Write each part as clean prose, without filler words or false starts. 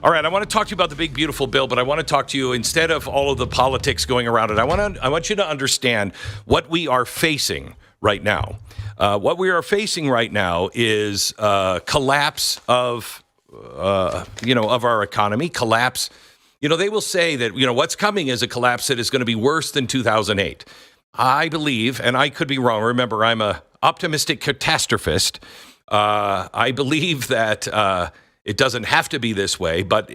All right, I want to talk to you about the big, beautiful bill, but I want to talk to you instead of all of the politics going around it. I want you to understand what we are facing right now. What we are facing right now is collapse of our economy, collapse. They will say that, what's coming is a collapse that is going to be worse than 2008. I believe, and I could be wrong. Remember, I'm an optimistic catastrophist. I believe that it doesn't have to be this way, but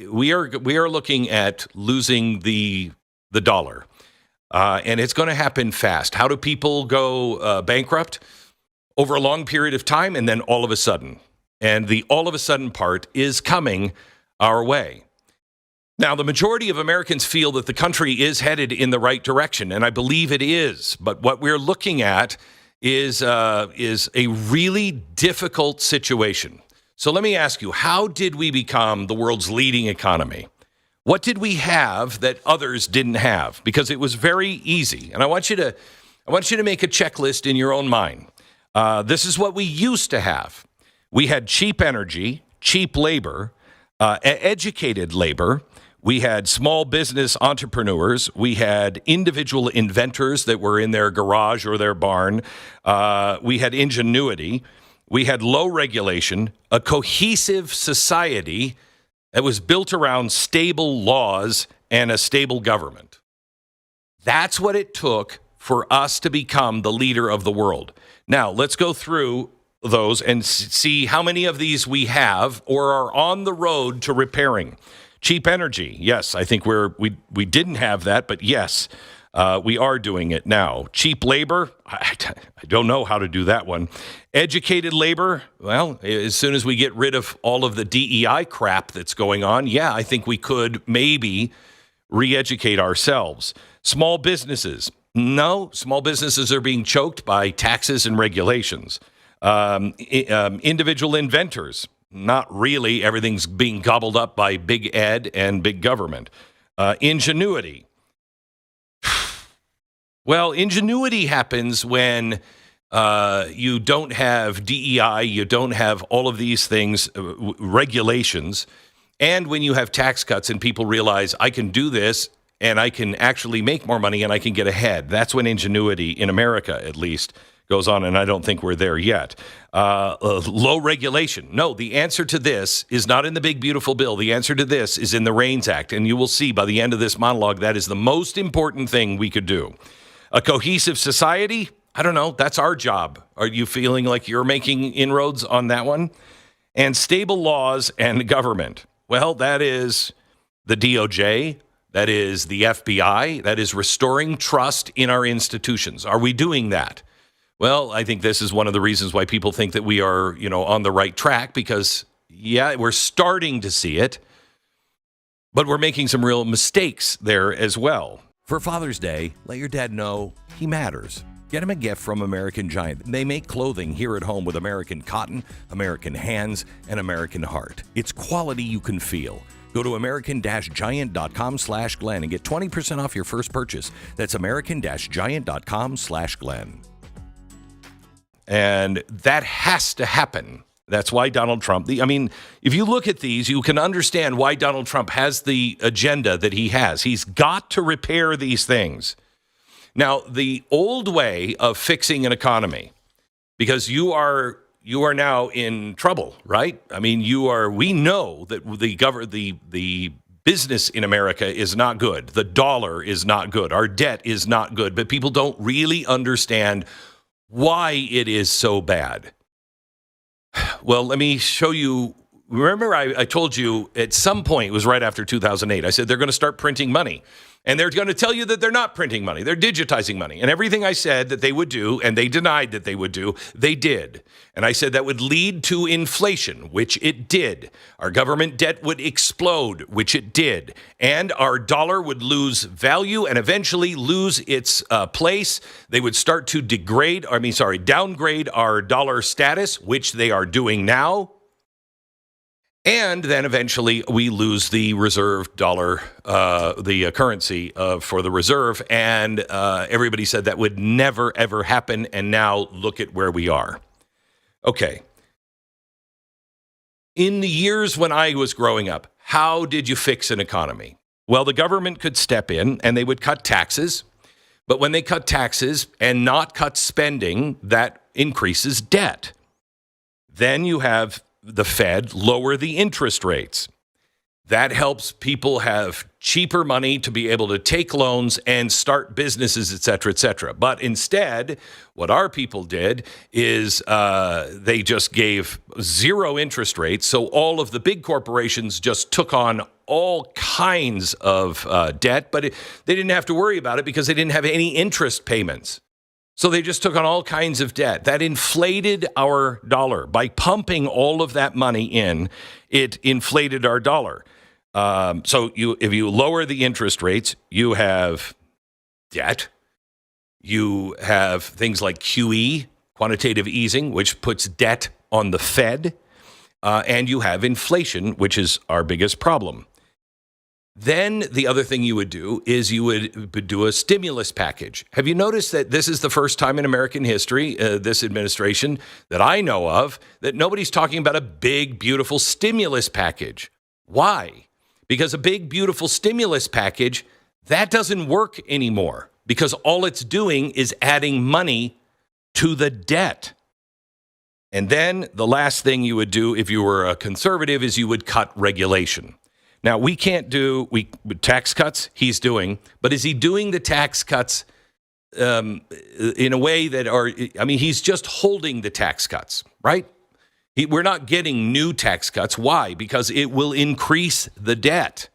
we are looking at losing the dollar, and it's going to happen fast. How do people go bankrupt? Over a long period of time, and then all of a sudden. And the all of a sudden part is coming our way. Now, the majority of Americans feel that the country is headed in the right direction, and I believe it is. But what we're looking at is a really difficult situation. So let me ask you, how did we become the world's leading economy? What did we have that others didn't have? Because it was very easy. And I want you to make a checklist in your own mind. This is what we used to have. We had cheap energy, cheap labor, educated labor. We had small business entrepreneurs. We had individual inventors that were in their garage or their barn. We had ingenuity. We had low regulation, a cohesive society that was built around stable laws and a stable government. That's what it took for us to become the leader of the world. Now, let's go through those and see how many of these we have or are on the road to repairing. Cheap energy. Yes, I think we didn't have that, but yes, we are doing it now. Cheap labor. I don't know how to do that one. Educated labor. Well, as soon as we get rid of all of the DEI crap that's going on, yeah, I think we could maybe re-educate ourselves. Small businesses. No, small businesses are being choked by taxes and regulations. Individual inventors, not really. Everything's being gobbled up by big ed and big government. Ingenuity. Well, ingenuity happens when you don't have DEI, you don't have all of these things, regulations, and when you have tax cuts and people realize I can do this and I can actually make more money and I can get ahead. That's when ingenuity, in America at least, goes on, and I don't think we're there yet. Low regulation. No, the answer to this is not in the big, beautiful bill. The answer to this is in the REINS Act, and you will see by the end of this monologue that is the most important thing we could do. A cohesive society? I don't know. That's our job. Are you feeling like you're making inroads on that one? And stable laws and government. Well, that is the DOJ. That is the FBI. That is restoring trust in our institutions. Are we doing that? Well, I think this is one of the reasons why people think that we are, on the right track because, yeah, we're starting to see it, but we're making some real mistakes there as well. For Father's Day, let your dad know he matters. Get him a gift from American Giant. They make clothing here at home with American cotton, American hands, and American heart. It's quality you can feel. Go to american-giant.com/Glenn and get 20% off your first purchase. That's american-giant.com/Glenn. And that has to happen. That's why Donald Trump, if you look at these, you can understand why Donald Trump has the agenda that he has. He's got to repair these things. Now, the old way of fixing an economy, because you are now in trouble, right? We know that the business in America is not good. The dollar is not good. Our debt is not good, but people don't really understand why it is so bad. Well, let me show you. Remember, I told you at some point, it was right after 2008, I said they're going to start printing money. And they're going to tell you that they're not printing money. They're digitizing money. And everything I said that they would do, and they denied that they would do, they did. And I said that would lead to inflation, which it did. Our government debt would explode, which it did. And our dollar would lose value and eventually lose its place. They would start to downgrade our dollar status, which they are doing now. And then eventually we lose the reserve dollar, the currency for the reserve. And everybody said that would never, ever happen. And now look at where we are. Okay. In the years when I was growing up, how did you fix an economy? Well, the government could step in and they would cut taxes. But when they cut taxes and not cut spending, that increases debt. Then you have the Fed lower the interest rates. That helps people have cheaper money to be able to take loans and start businesses, et cetera, et cetera. But instead, what our people did is they just gave zero interest rates. So all of the big corporations just took on all kinds of debt, but they didn't have to worry about it because they didn't have any interest payments. So they just took on all kinds of debt. That inflated our dollar. By pumping all of that money in, it inflated our dollar. So if you lower the interest rates, you have debt. You have things like QE, quantitative easing, which puts debt on the Fed. And you have inflation, which is our biggest problem. Then the other thing you would do is you would do a stimulus package. Have you noticed that this is the first time in American history, this administration that I know of, that nobody's talking about a big, beautiful stimulus package? Why? Because a big, beautiful stimulus package, that doesn't work anymore because all it's doing is adding money to the debt. And then the last thing you would do if you were a conservative is you would cut regulation. Now, we can't do tax cuts, he's doing, but is he doing the tax cuts in a way that he's just holding the tax cuts, right? We're not getting new tax cuts. Why? Because it will increase the debt.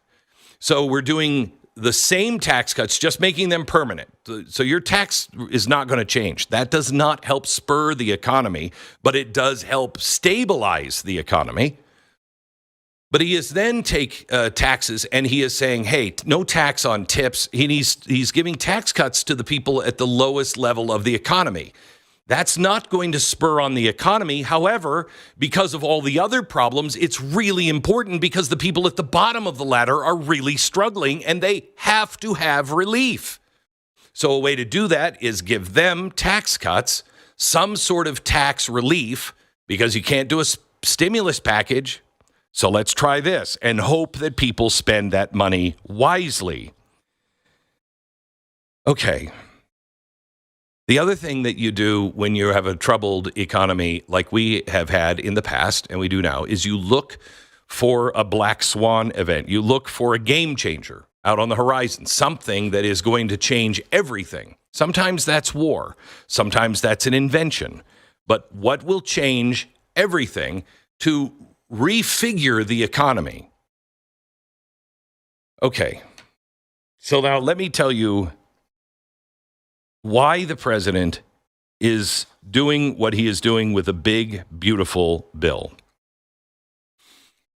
So we're doing the same tax cuts, just making them permanent. So your tax is not going to change. That does not help spur the economy, but it does help stabilize the economy. But he is then take taxes and he is saying, hey, no tax on tips. He's giving tax cuts to the people at the lowest level of the economy. That's not going to spur on the economy. However, because of all the other problems, it's really important because the people at the bottom of the ladder are really struggling and they have to have relief. So a way to do that is give them tax cuts, some sort of tax relief, because you can't do a stimulus package. So let's try this and hope that people spend that money wisely. Okay. The other thing that you do when you have a troubled economy like we have had in the past, and we do now, is you look for a black swan event. You look for a game changer out on the horizon, something that is going to change everything. Sometimes that's war. Sometimes that's an invention. But what will change everything to refigure the economy? Okay. So now let me tell you why the president is doing what he is doing with a big, beautiful bill.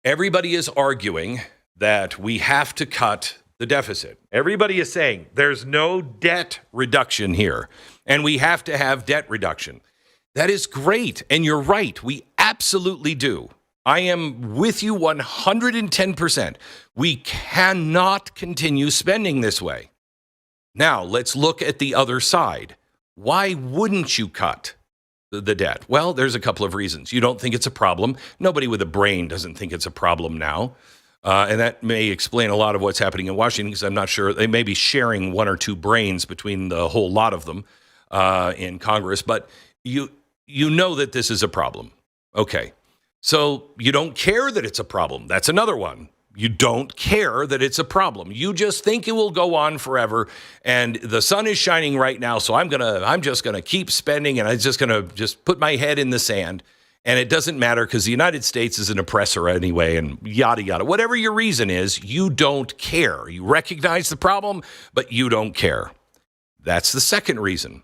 Everybody is arguing that we have to cut the deficit. Everybody is saying there's no debt reduction here, and we have to have debt reduction. That is great, and you're right. We absolutely do. I am with you 110%. We cannot continue spending this way. Now, let's look at the other side. Why wouldn't you cut the debt? Well, there's a couple of reasons. You don't think it's a problem. Nobody with a brain doesn't think it's a problem now. And that may explain a lot of what's happening in Washington, because I'm not sure. They may be sharing one or two brains between the whole lot of them in Congress. But you know that this is a problem. Okay. So you don't care that it's a problem. That's another one. You don't care that it's a problem. You just think it will go on forever, and the sun is shining right now, so I'm just gonna keep spending, and I'm just gonna put my head in the sand, and it doesn't matter because the United States is an oppressor anyway, and yada yada. Whatever your reason is, you don't care. You recognize the problem, but you don't care. That's the second reason.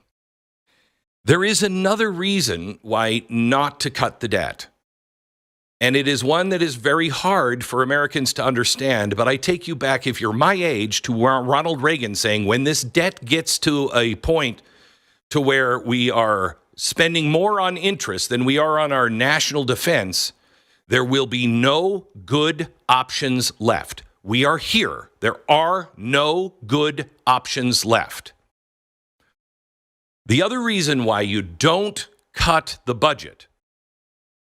There is another reason why not to cut the debt. And it is one that is very hard for Americans to understand, but I take you back, if you're my age, to Ronald Reagan saying, when this debt gets to a point to where we are spending more on interest than we are on our national defense, there will be no good options left. We are here. There are no good options left. The other reason why you don't cut the budget,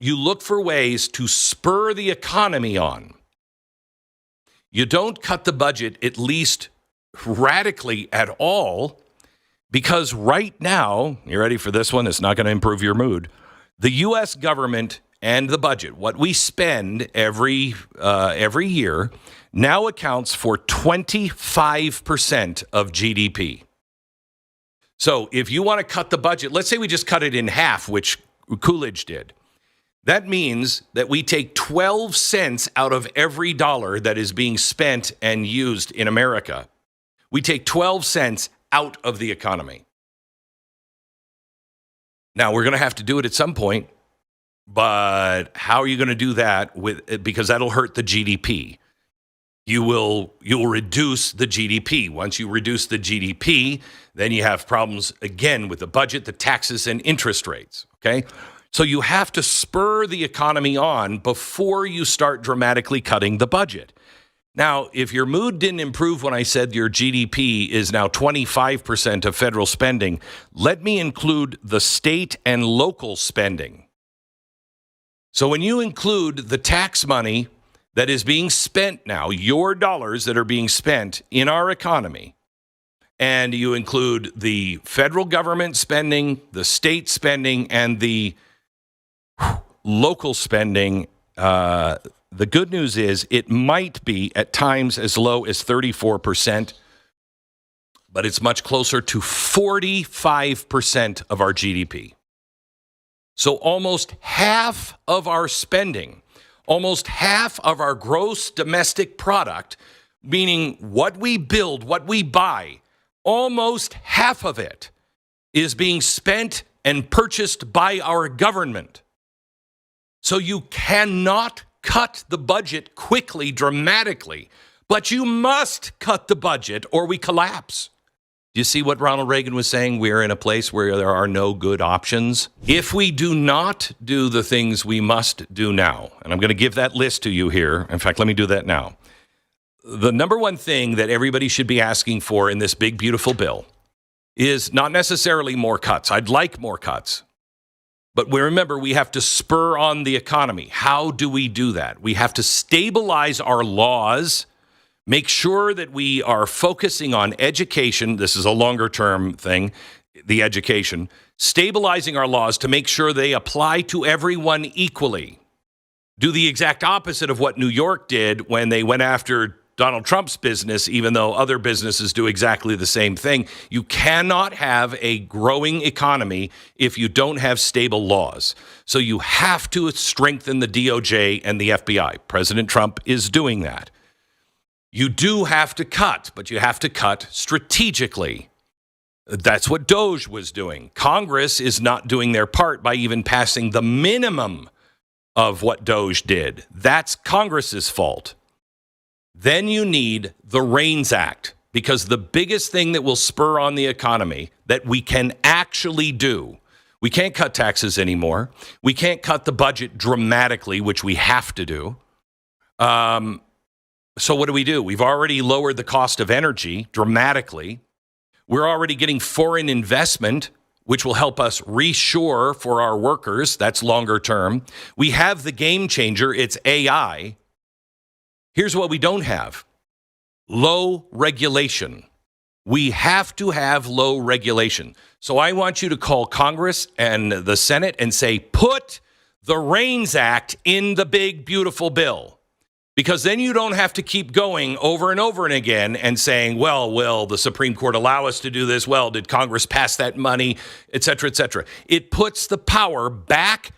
you look for ways to spur the economy on. You don't cut the budget, at least radically at all, because right now, you ready for this one? It's not going to improve your mood. The U.S. government and the budget, what we spend every year, now accounts for 25% of GDP. So if you want to cut the budget, let's say we just cut it in half, which Coolidge did. That means that we take 12 cents out of every dollar that is being spent and used in America. We take 12 cents out of the economy. Now, we're going to have to do it at some point, but how are you going to do that because that'll hurt the GDP? You'll reduce the GDP. Once you reduce the GDP, then you have problems again with the budget, the taxes, and interest rates, okay? So you have to spur the economy on before you start dramatically cutting the budget. Now, if your mood didn't improve when I said your GDP is now 25% of federal spending, let me include the state and local spending. So when you include the tax money that is being spent now, your dollars that are being spent in our economy, and you include the federal government spending, the state spending, and the local spending, the good news is it might be at times as low as 34%, but it's much closer to 45% of our GDP. So almost half of our spending, almost half of our gross domestic product, meaning what we build, what we buy, almost half of it is being spent and purchased by our government. So you cannot cut the budget quickly, dramatically, but you must cut the budget or we collapse. Do you see what Ronald Reagan was saying? We're in a place where there are no good options. If we do not do the things we must do now, and I'm going to give that list to you here. In fact, let me do that now. The number one thing that everybody should be asking for in this big, beautiful bill is not necessarily more cuts. I'd like more cuts. But remember, we have to spur on the economy. How do we do that? We have to stabilize our laws, make sure that we are focusing on education. This is a longer-term thing, the education. Stabilizing our laws to make sure they apply to everyone equally. Do the exact opposite of what New York did when they went after Donald Trump's business, even though other businesses do exactly the same thing. You cannot have a growing economy if you don't have stable laws. So you have to strengthen the DOJ and the FBI. President Trump is doing that. You do have to cut, but you have to cut strategically. That's what DOJ was doing. Congress is not doing their part by even passing the minimum of what DOJ did. That's Congress's fault. Then you need the REINS Act, because the biggest thing that will spur on the economy that we can actually do, we can't cut taxes anymore. We can't cut the budget dramatically, which we have to do. So what do? We've already lowered the cost of energy dramatically. We're already getting foreign investment, which will help us reshore for our workers. That's longer term. We have the game changer. It's AI. Here's what we don't have: low regulation. We have to have low regulation. So I want you to call Congress and the Senate and say, put the REINS Act in the big, beautiful bill. Because then you don't have to keep going over and over and again and saying, well, will the Supreme Court allow us to do this? Well, did Congress pass that money, et cetera, et cetera. It puts the power back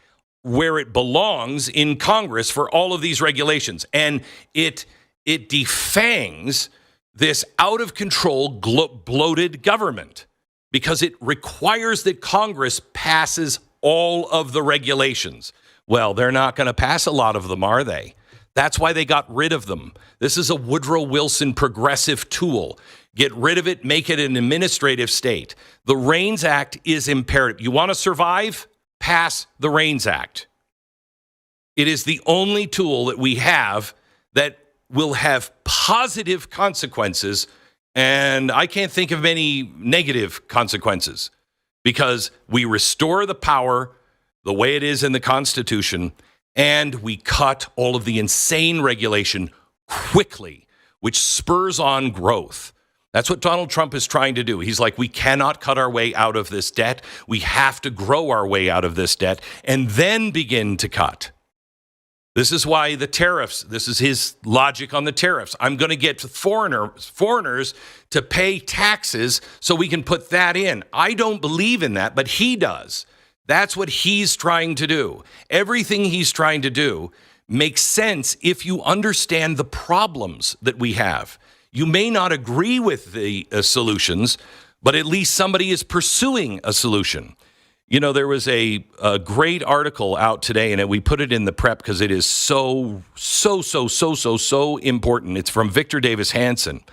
where it belongs in Congress for all of these regulations. And it defangs this out-of-control, bloated government because it requires that Congress passes all of the regulations. Well, they're not going to pass a lot of them, are they? That's why they got rid of them. This is a Woodrow Wilson progressive tool. Get rid of it, make it an administrative state. The REINS Act is imperative. You want to survive? Pass the REINS Act. It is the only tool that we have that will have positive consequences, and I can't think of any negative consequences because we restore the power the way it is in the Constitution, and we cut all of the insane regulation quickly. which spurs on growth. That's what Donald Trump is trying to do. He's like, we cannot cut our way out of this debt. We have to grow our way out of this debt and then begin to cut. This is why the tariffs, this is his logic on the tariffs. I'm going to get foreigners to pay taxes so we can put that in. I don't believe in that, but he does. That's what he's trying to do. Everything he's trying to do makes sense if you understand the problems that we have. You may not agree with the solutions, but at least somebody is pursuing a solution. You know, there was a great article out today, and we put it in the prep because it is so important. It's from Victor Davis Hanson.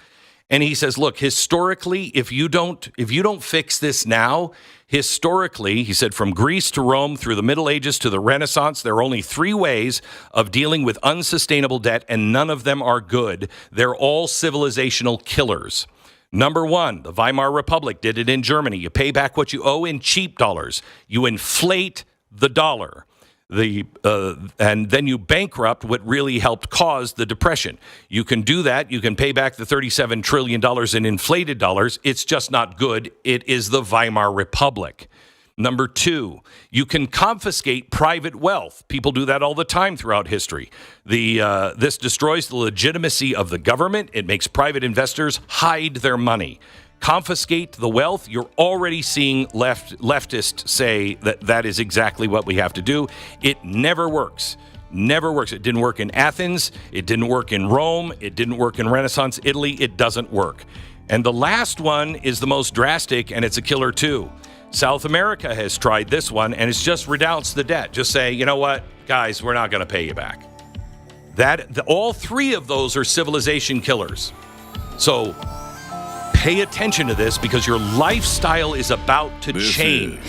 And he says, look, historically, if you don't fix this now, historically, he said, from Greece to Rome, through the Middle Ages to the Renaissance, there are only 3 ways of dealing with unsustainable debt, and none of them are good. They're all civilizational killers. Number 1, the Weimar Republic did it in Germany. You pay back what you owe in cheap dollars. You inflate the dollar. And then you bankrupt what really helped cause the depression. You can do that. You can pay back the $37 trillion in inflated dollars. It's just not good. It is the Weimar Republic. Number 2, you can confiscate private wealth. People do that all the time throughout history. This destroys the legitimacy of the government. It makes private investors hide their money. Confiscate the wealth. You're already seeing leftists say that is exactly what we have to do. It never works. Never works. It didn't work in Athens. It didn't work in Rome. It didn't work in Renaissance Italy. It doesn't work. And the last one is the most drastic, and it's a killer too. South America has tried this one, and it's just renounce the debt. Just say, you know what, guys, we're not going to pay you back. All 3 of those are civilization killers. So pay attention to this because your lifestyle is about to change.